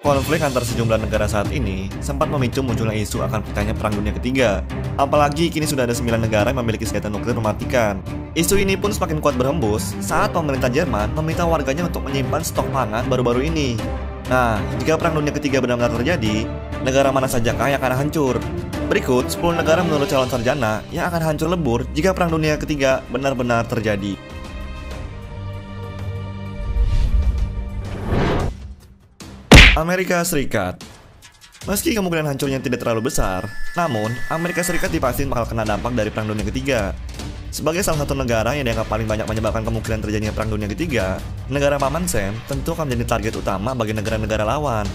Konflik antar sejumlah negara saat ini sempat memicu munculnya isu akan pecahnya Perang Dunia Ketiga. Apalagi kini sudah ada 9 negara yang memiliki senjata nuklir mematikan. Isu ini pun semakin kuat berhembus saat pemerintah Jerman meminta warganya untuk menyimpan stok pangan baru-baru ini. Nah, jika Perang Dunia Ketiga benar-benar terjadi, negara mana sajakah yang akan hancur? Berikut 10 negara menurut calon sarjana yang akan hancur lebur jika Perang Dunia Ketiga benar-benar terjadi. Amerika Serikat. Meski kemungkinan hancurnya tidak terlalu besar, namun Amerika Serikat dipastikan bakal kena dampak dari Perang Dunia Ketiga. Sebagai salah satu negara yang dianggap paling banyak menyebabkan kemungkinan terjadinya Perang Dunia Ketiga, negara Paman Sam tentu akan menjadi target utama bagi negara-negara lawan.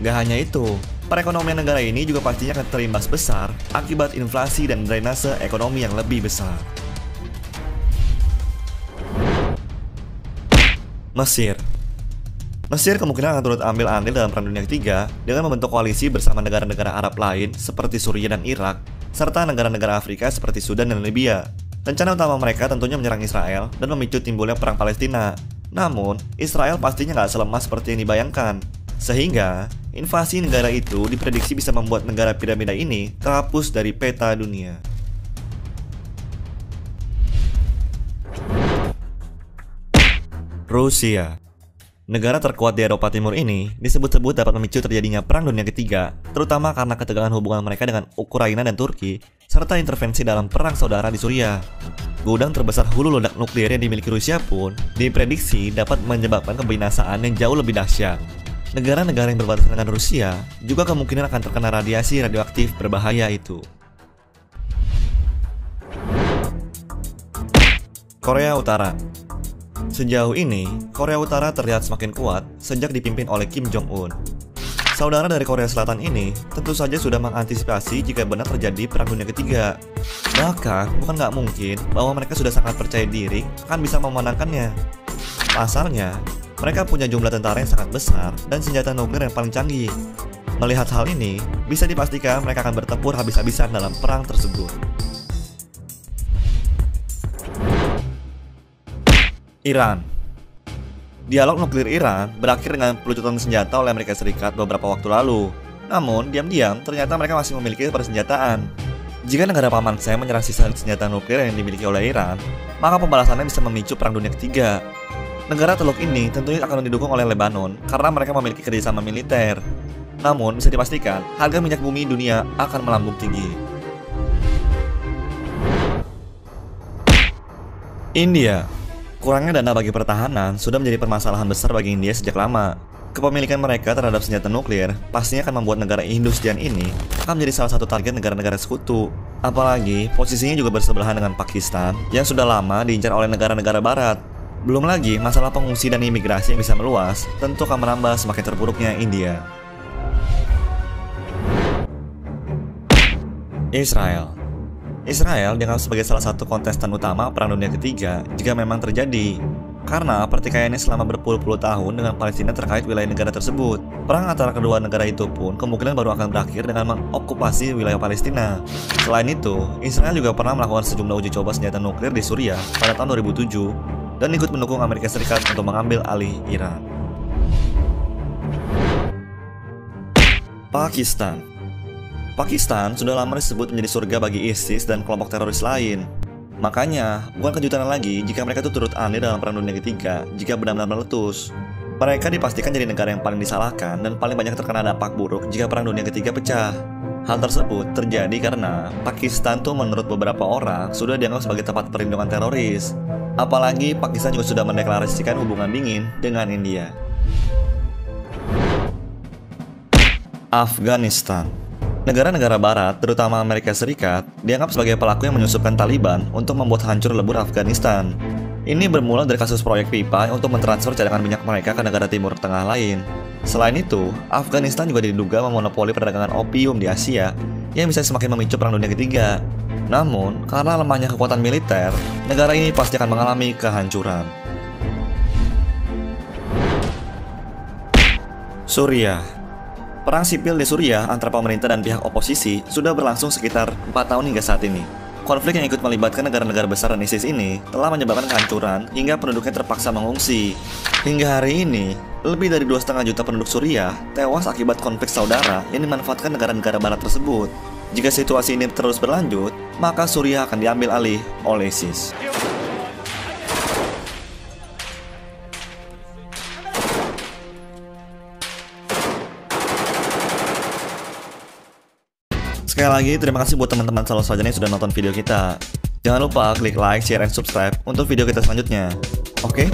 Gak hanya itu, perekonomian negara ini juga pastinya akan terimbas besar akibat inflasi dan drainase ekonomi yang lebih besar. Mesir kemungkinan akan turut ambil andil dalam Perang Dunia Ketiga dengan membentuk koalisi bersama negara-negara Arab lain seperti Suriah dan Irak, serta negara-negara Afrika seperti Sudan dan Libya. Rencana utama mereka tentunya menyerang Israel dan memicu timbulnya Perang Palestina. Namun, Israel pastinya nggak selemah seperti yang dibayangkan. Sehingga, invasi negara itu diprediksi bisa membuat negara piramida ini terhapus dari peta dunia. Rusia. Negara terkuat di Eropa Timur ini disebut-sebut dapat memicu terjadinya Perang Dunia Ketiga, terutama karena ketegangan hubungan mereka dengan Ukraina dan Turki, serta intervensi dalam perang saudara di Suriah. Gudang terbesar hulu ledak nuklir yang dimiliki Rusia pun diprediksi dapat menyebabkan kebinasaan yang jauh lebih dahsyat. Negara-negara yang berbatasan dengan Rusia juga kemungkinan akan terkena radiasi radioaktif berbahaya itu. Korea Utara. Sejauh ini, Korea Utara terlihat semakin kuat sejak dipimpin oleh Kim Jong-un. Saudara dari Korea Selatan ini tentu saja sudah mengantisipasi jika benar terjadi Perang Dunia Ketiga. Bahkan, bukan nggak mungkin bahwa mereka sudah sangat percaya diri akan bisa memenangkannya. Pasalnya, mereka punya jumlah tentara yang sangat besar dan senjata nuklir yang paling canggih. Melihat hal ini, bisa dipastikan mereka akan bertempur habis-habisan dalam perang tersebut. Iran. Dialog nuklir Iran berakhir dengan pelucutan senjata oleh Amerika Serikat beberapa waktu lalu. Namun, diam-diam ternyata mereka masih memiliki persenjataan. Jika negara Paman Sam menyerang sisa senjata nuklir yang dimiliki oleh Iran, maka pembalasannya bisa memicu Perang Dunia Ketiga. Negara Teluk ini tentunya akan didukung oleh Lebanon karena mereka memiliki kerjasama militer. Namun, bisa dipastikan harga minyak bumi dunia akan melambung tinggi. India. Kurangnya dana bagi pertahanan sudah menjadi permasalahan besar bagi India sejak lama. Kepemilikan mereka terhadap senjata nuklir pastinya akan membuat negara Industrian ini akan menjadi salah satu target negara-negara sekutu. Apalagi posisinya juga bersebelahan dengan Pakistan yang sudah lama diincar oleh negara-negara barat. Belum lagi masalah pengungsi dan imigrasi yang bisa meluas tentu akan menambah semakin terpuruknya India. Israel dianggap sebagai salah satu kontestan utama Perang Dunia Ketiga jika memang terjadi, karena pertikaiannya selama berpuluh-puluh tahun dengan Palestina terkait wilayah negara tersebut. Perang antara kedua negara itu pun kemungkinan baru akan berakhir dengan mengokupasi wilayah Palestina. Selain itu, Israel juga pernah melakukan sejumlah uji coba senjata nuklir di Suriah pada tahun 2007 dan ikut mendukung Amerika Serikat untuk mengambil alih Iran. Pakistan sudah lama disebut menjadi surga bagi ISIS dan kelompok teroris lain. Makanya, bukan kejutan lagi jika mereka turut andil dalam Perang Dunia Ketiga jika benar-benar meletus. Mereka dipastikan jadi negara yang paling disalahkan dan paling banyak terkena dampak buruk jika Perang Dunia Ketiga pecah. Hal tersebut terjadi karena Pakistan tuh menurut beberapa orang sudah dianggap sebagai tempat perlindungan teroris. Apalagi Pakistan juga sudah mendeklarasikan hubungan dingin dengan India. Afghanistan. Negara-negara barat, terutama Amerika Serikat, dianggap sebagai pelaku yang menyusupkan Taliban untuk membuat hancur lebur Afghanistan. Ini bermula dari kasus proyek pipa untuk mentransfer cadangan minyak mereka ke negara Timur Tengah lain. Selain itu, Afghanistan juga diduga memonopoli perdagangan opium di Asia yang bisa semakin memicu Perang Dunia Ketiga. Namun, karena lemahnya kekuatan militer, negara ini pasti akan mengalami kehancuran. Suriah. Perang sipil di Suriah antara pemerintah dan pihak oposisi sudah berlangsung sekitar 4 tahun hingga saat ini. Konflik yang ikut melibatkan negara-negara besar dan ISIS ini telah menyebabkan kehancuran hingga penduduknya terpaksa mengungsi. Hingga hari ini, Lebih dari 2,5 juta penduduk Suriah tewas akibat konflik saudara yang dimanfaatkan negara-negara barat tersebut. Jika situasi ini terus berlanjut, maka Suriah akan diambil alih oleh ISIS. Sekali lagi, terima kasih buat teman-teman selalu saja yang sudah nonton video kita. Jangan lupa klik like, share, dan subscribe untuk video kita selanjutnya. Oke?